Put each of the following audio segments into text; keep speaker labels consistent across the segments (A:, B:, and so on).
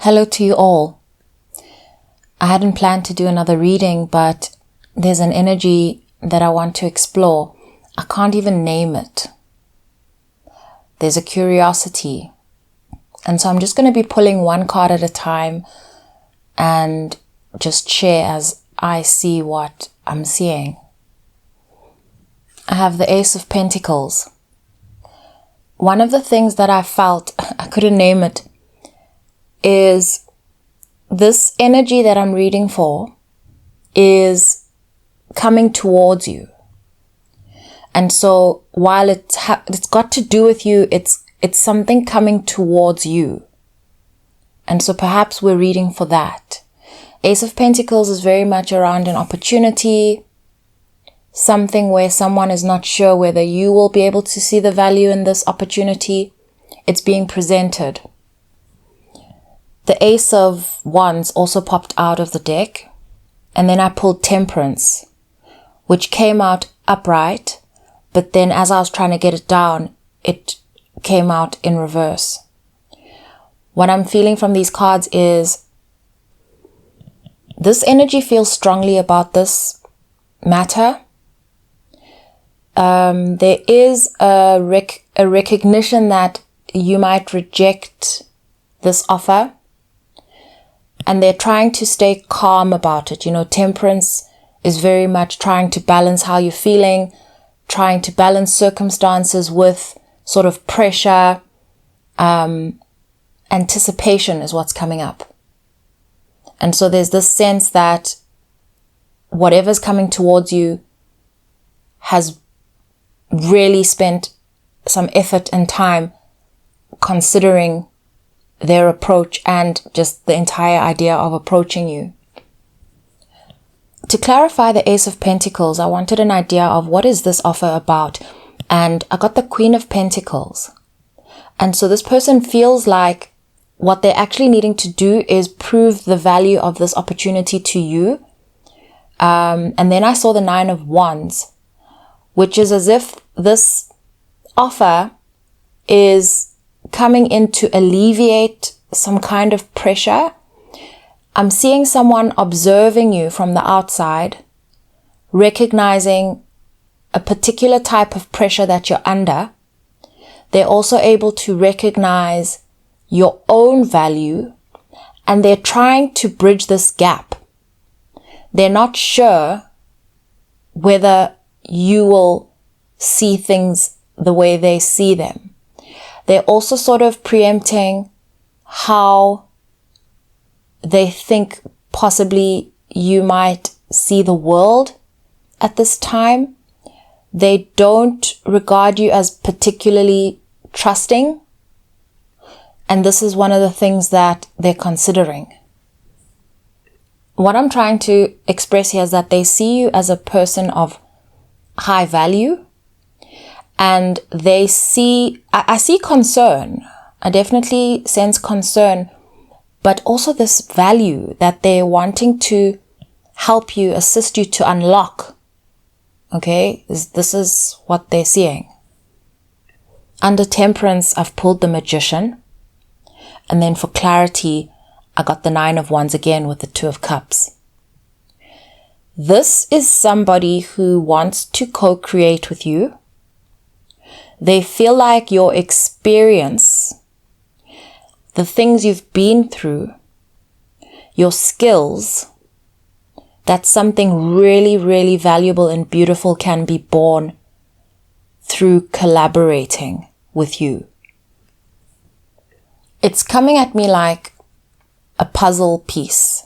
A: Hello to you all. I hadn't planned to do another reading, but there's an energy that I want to explore. I can't even name it. There's a curiosity. And so I'm just going to be pulling one card at a time and just share as I see what I'm seeing. I have the Ace of Pentacles. One of the things that I felt, I couldn't name it, is this energy that I'm reading for is coming towards you. And so while it's got to do with you, it's something coming towards you. And so perhaps we're reading for that. Ace of Pentacles is very much around an opportunity, something where someone is not sure whether you will be able to see the value in this opportunity. It's being presented. The Ace of Wands also popped out of the deck, and then I pulled Temperance, which came out upright, but then as I was trying to get it down, it came out in reverse. What I'm feeling from these cards is this energy feels strongly about this matter. There is a recognition that you might reject this offer, and they're trying to stay calm about it. You know, Temperance is very much trying to balance how you're feeling, trying to balance circumstances with sort of pressure. Anticipation is what's coming up. And so there's this sense that whatever's coming towards you has really spent some effort and time considering their approach and just the entire idea of approaching you. To clarify the Ace of Pentacles, I wanted an idea of what is this offer about. And I got the Queen of Pentacles. And so this person feels like what they're actually needing to do is prove the value of this opportunity to you. And then I saw the Nine of Wands, which is as if this offer is coming in to alleviate some kind of pressure. I'm seeing someone observing you from the outside, recognizing a particular type of pressure that you're under. They're also able to recognize your own value, and they're trying to bridge this gap. They're not sure whether you will see things the way they see them. They're also sort of preempting how they think possibly you might see the world at this time. They don't regard you as particularly trusting. And this is one of the things that they're considering. What I'm trying to express here is that they see you as a person of high value. And I see concern. I definitely sense concern, but also this value that they're wanting to help you, assist you to unlock. Okay, this is what they're seeing. Under Temperance, I've pulled the Magician. And then for clarity, I got the Nine of Wands again with the Two of Cups. This is somebody who wants to co-create with you. They feel like your experience, the things you've been through, your skills, that something really, really valuable and beautiful can be born through collaborating with you. It's coming at me like a puzzle piece.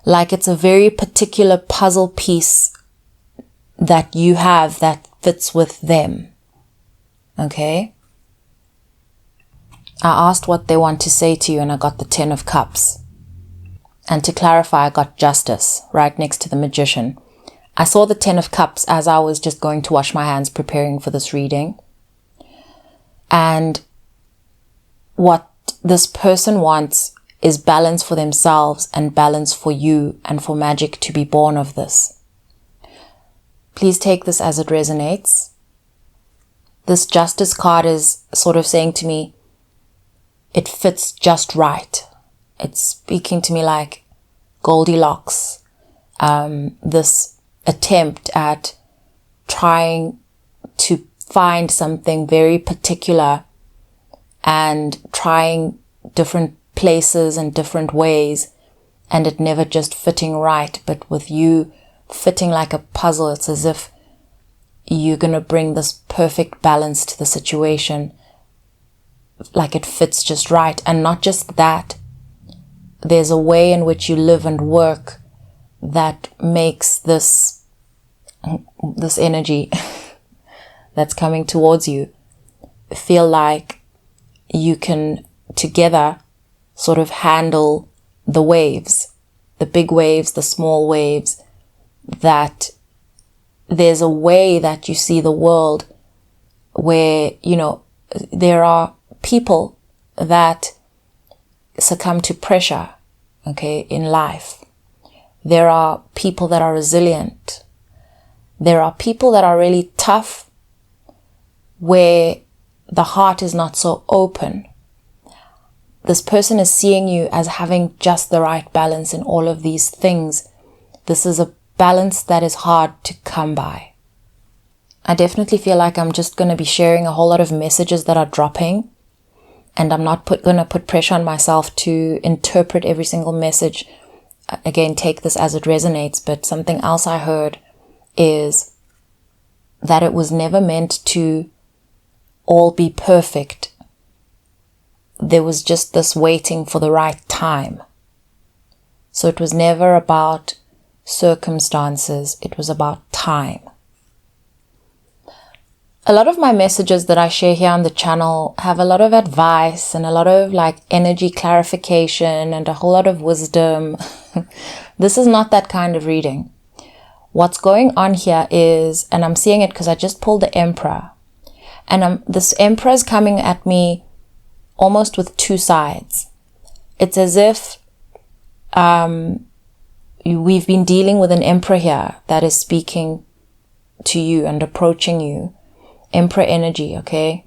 A: Like it's a very particular puzzle piece that you have that fits with them. Okay? I asked what they want to say to you and I got the Ten of Cups. And to clarify, I got Justice right next to the Magician. I saw the Ten of Cups as I was just going to wash my hands preparing for this reading. And what this person wants is balance for themselves and balance for you and for magic to be born of this. Please take this as it resonates. This Justice card is sort of saying to me, it fits just right. It's speaking to me like Goldilocks. This attempt at trying to find something very particular and trying different places and different ways, and it never just fitting right, but with you fitting like a puzzle. It's as if you're going to bring this perfect balance to the situation, like it fits just right. And not just that, there's a way in which you live and work that makes this energy that's coming towards you feel like you can together sort of handle the waves, the big waves, the small waves, that there's a way that you see the world where, there are people that succumb to pressure, in life. There are people that are resilient. There are people that are really tough, where the heart is not so open. This person is seeing you as having just the right balance in all of these things. This is a balance that is hard to come by. I definitely feel like I'm just going to be sharing a whole lot of messages that are dropping, and I'm not going to put pressure on myself to interpret every single message. Again, take this as it resonates, but something else I heard is that it was never meant to all be perfect. There was just this waiting for the right time. So it was never about circumstances, it was about time. A lot of my messages that I share here on the channel have a lot of advice and a lot of energy clarification and a whole lot of wisdom. This is not that kind of reading. What's going on here is, and I'm seeing it because I just pulled the Emperor, and this Emperor is coming at me almost with two sides. It's as if we've been dealing with an Emperor here that is speaking to you and approaching you. Emperor energy, okay?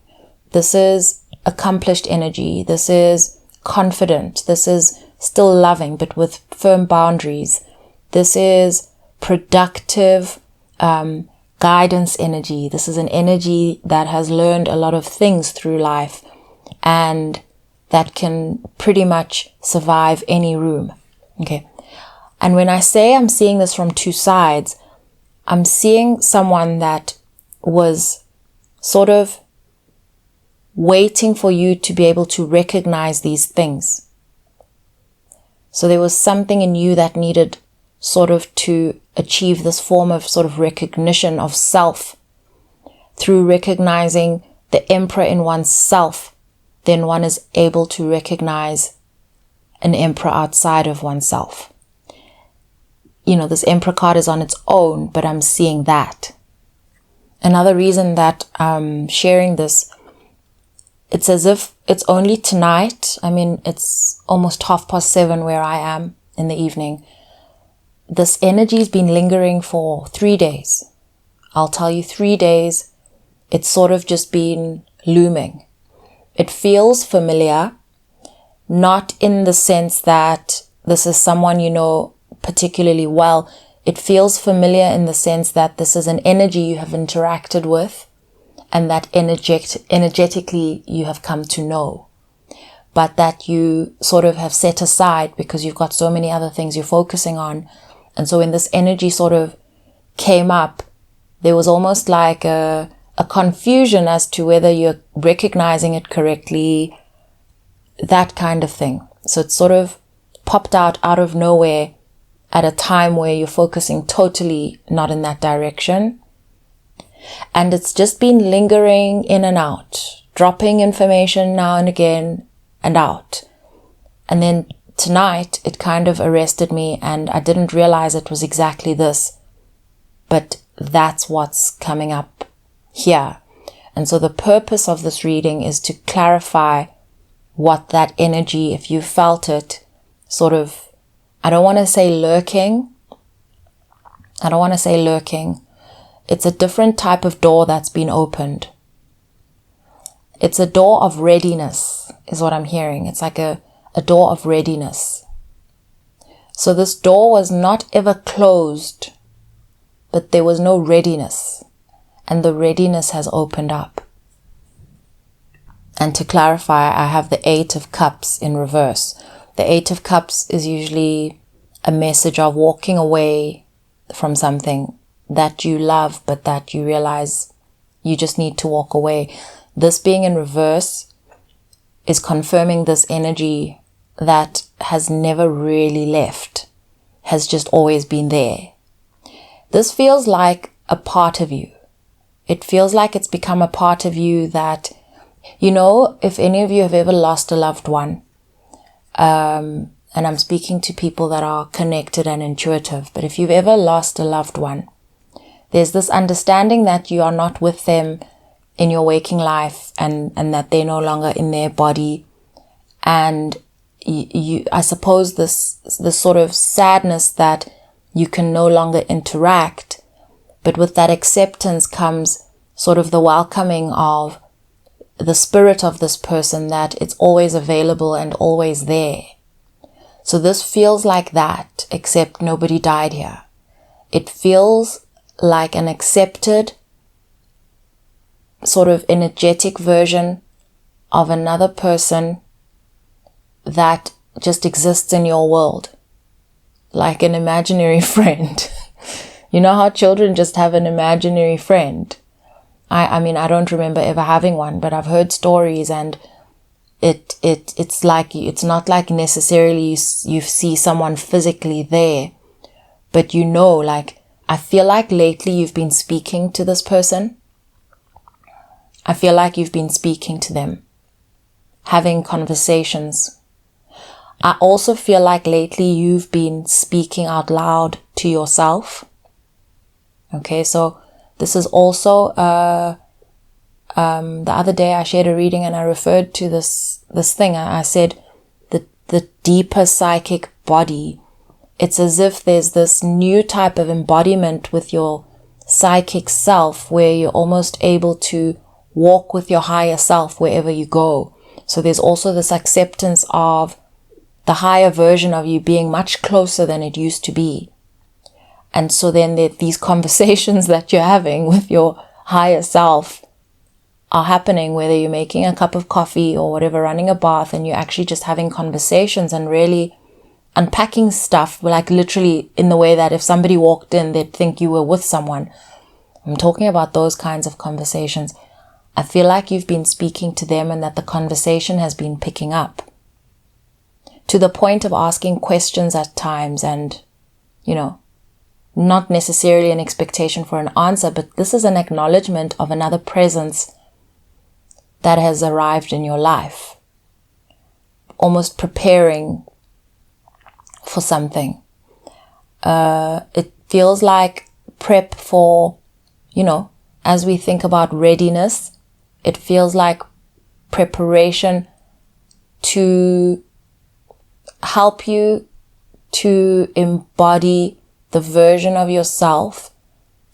A: This is accomplished energy. This is confident. This is still loving, but with firm boundaries. This is productive guidance energy. This is an energy that has learned a lot of things through life and that can pretty much survive any room, okay? And when I say I'm seeing this from two sides, I'm seeing someone that was sort of waiting for you to be able to recognize these things. So there was something in you that needed sort of to achieve this form of sort of recognition of self. Through recognizing the Emperor in oneself, then one is able to recognize an Emperor outside of oneself. This Emperor card is on its own, but I'm seeing that. Another reason that I'm sharing this, it's as if it's only tonight. It's almost 7:30 where I am in the evening. This energy's been lingering for 3 days. I'll tell you, 3 days, it's sort of just been looming. It feels familiar, not in the sense that this is someone you know particularly well. It feels familiar in the sense that this is an energy you have interacted with and that energetically you have come to know, but that you sort of have set aside because you've got so many other things you're focusing on. And so when this energy sort of came up, there was almost like a confusion as to whether you're recognizing it correctly, that kind of thing. So it sort of popped out of nowhere at a time where you're focusing totally not in that direction. And it's just been lingering in and out, dropping information now and again and out. And then tonight, it kind of arrested me and I didn't realize it was exactly this. But that's what's coming up here. And so the purpose of this reading is to clarify what that energy, if you felt it, sort of, I don't want to say lurking. It's a different type of door that's been opened. It's a door of readiness is what I'm hearing. It's like a a door of readiness. So this door was not ever closed, but there was no readiness, and the readiness has opened up. And to clarify, I have the 8 of Cups in reverse. The 8 of Cups is usually a message of walking away from something that you love, but that you realize you just need to walk away. This being in reverse is confirming this energy that has never really left, has just always been there. This feels like a part of you. It feels like it's become a part of you that, if any of you have ever lost a loved one, and I'm speaking to people that are connected and intuitive, but if you've ever lost a loved one, there's this understanding that you are not with them in your waking life, and that they're no longer in their body. And I suppose this sort of sadness that you can no longer interact, but with that acceptance comes sort of the welcoming of the spirit of this person, that it's always available and always there. So this feels like that, except nobody died here. It feels like an accepted, sort of energetic version of another person that just exists in your world, like an imaginary friend. You know how children just have an imaginary friend? I mean, I don't remember ever having one, but I've heard stories, and it's like, it's not like necessarily you see someone physically there, but like, I feel like lately you've been speaking to this person. I feel like you've been speaking to them, having conversations. I also feel like lately you've been speaking out loud to yourself. Okay, so this is also, the other day I shared a reading and I referred to this thing. I said the deeper psychic body. It's as if there's this new type of embodiment with your psychic self where you're almost able to walk with your higher self wherever you go. So there's also this acceptance of the higher version of you being much closer than it used to be. And so then these conversations that you're having with your higher self are happening, whether you're making a cup of coffee or whatever, running a bath, and you're actually just having conversations and really unpacking stuff, like literally in the way that if somebody walked in, they'd think you were with someone. I'm talking about those kinds of conversations. I feel like you've been speaking to them and that the conversation has been picking up to the point of asking questions at times, and, not necessarily an expectation for an answer, but this is an acknowledgement of another presence that has arrived in your life, almost preparing for something. It feels like prep for, as we think about readiness, it feels like preparation to help you to embody the version of yourself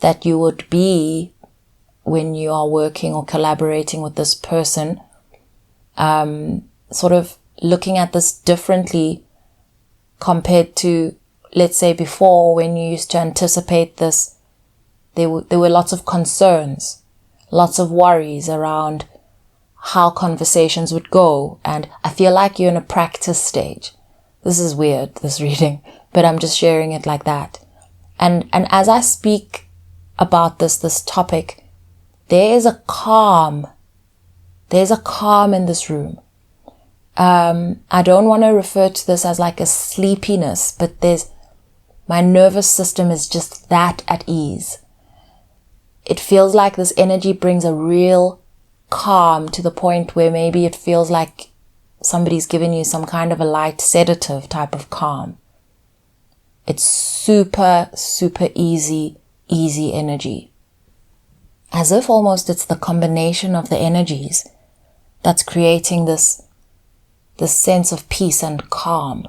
A: that you would be when you are working or collaborating with this person. Sort of looking at this differently compared to, let's say, before, when you used to anticipate this, there were lots of concerns, lots of worries around how conversations would go. And I feel like you're in a practice stage. This is weird, this reading, but I'm just sharing it like that. And as I speak about this topic, there is a calm. There's a calm in this room. I don't want to refer to this as like a sleepiness, but my nervous system is just that at ease. It feels like this energy brings a real calm to the point where maybe it feels like somebody's given you some kind of a light sedative type of calm. It's super, super easy energy. As if almost it's the combination of the energies that's creating this sense of peace and calm.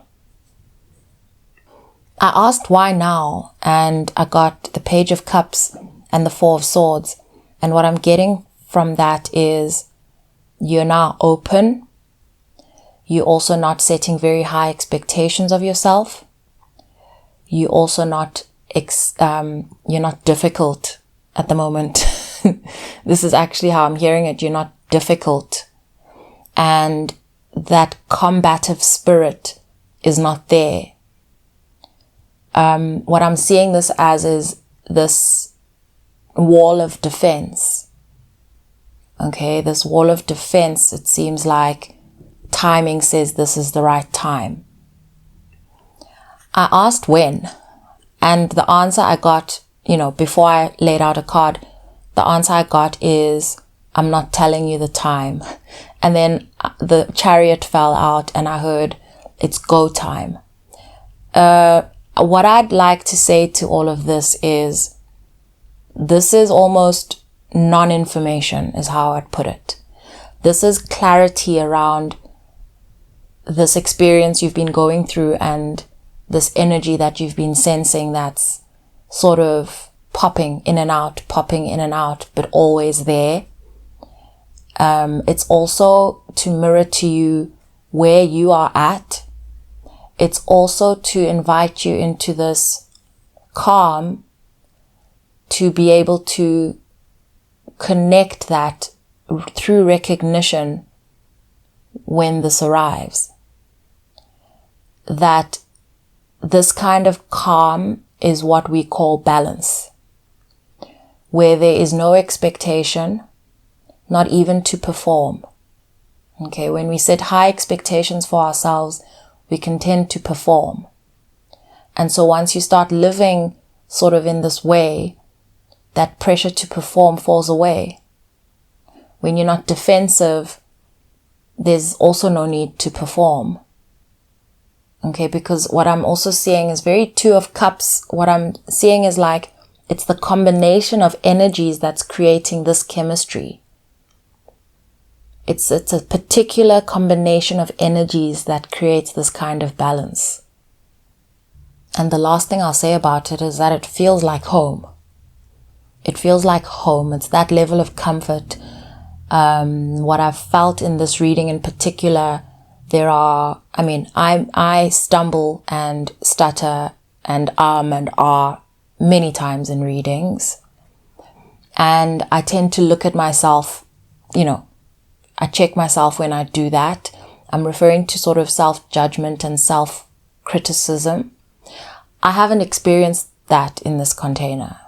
A: I asked why now, and I got the Page of Cups and the Four of Swords. And what I'm getting from that is you're now open. You're also not setting very high expectations of yourself. You're also not, you're not difficult at the moment. This is actually how I'm hearing it. You're not difficult. And that combative spirit is not there. What I'm seeing this as is this wall of defense. Okay, this wall of defense, it seems like timing says this is the right time. I asked when, and the answer I got, before I laid out a card, the answer I got is, I'm not telling you the time. And then the chariot fell out and I heard, it's go time. What I'd like to say to all of this is almost non-information is how I'd put it. This is clarity around this experience you've been going through and this energy that you've been sensing that's sort of popping in and out, but always there. It's also to mirror to you where you are at. It's also to invite you into this calm, to be able to connect that through recognition when this arrives. That this kind of calm is what we call balance, where there is no expectation, not even to perform. Okay, when we set high expectations for ourselves, we can tend to perform. And so once you start living sort of in this way, that pressure to perform falls away. When you're not defensive, there's also no need to perform. Okay, because what I'm also seeing is very Two of Cups. What I'm seeing is like, it's the combination of energies that's creating this chemistry. It's a particular combination of energies that creates this kind of balance. And the last thing I'll say about it is that it feels like home. It feels like home. It's that level of comfort. What I've felt in this reading in particular, I stumble and stutter and and ah many times in readings. And I tend to look at myself, I check myself when I do that. I'm referring to sort of self-judgment and self-criticism. I haven't experienced that in this container.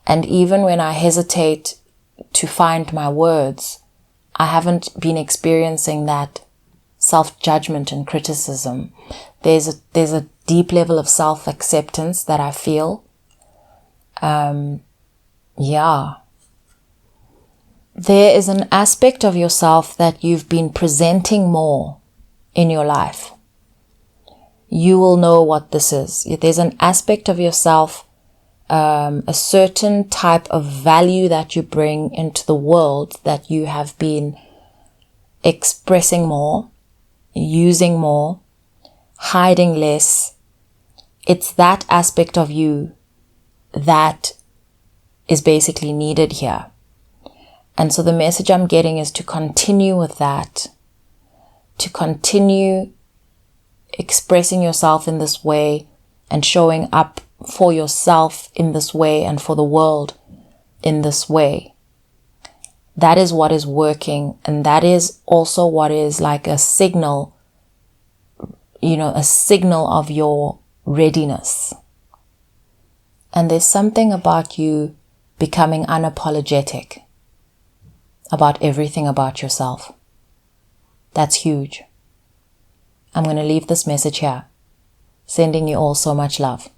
A: And even when I hesitate to find my words, I haven't been experiencing that self-judgment and criticism. There's a deep level of self-acceptance that I feel. There is an aspect of yourself that you've been presenting more in your life. You will know what this is. There's an aspect of yourself, a certain type of value that you bring into the world that you have been expressing more, using more, hiding less. It's that aspect of you that is basically needed here. And so the message I'm getting is to continue with that, to continue expressing yourself in this way and showing up for yourself in this way and for the world in this way. That is what is working, and that is also what is like a signal, a signal of your readiness. And there's something about you becoming unapologetic about everything about yourself. That's huge. I'm going to leave this message here, sending you all so much love.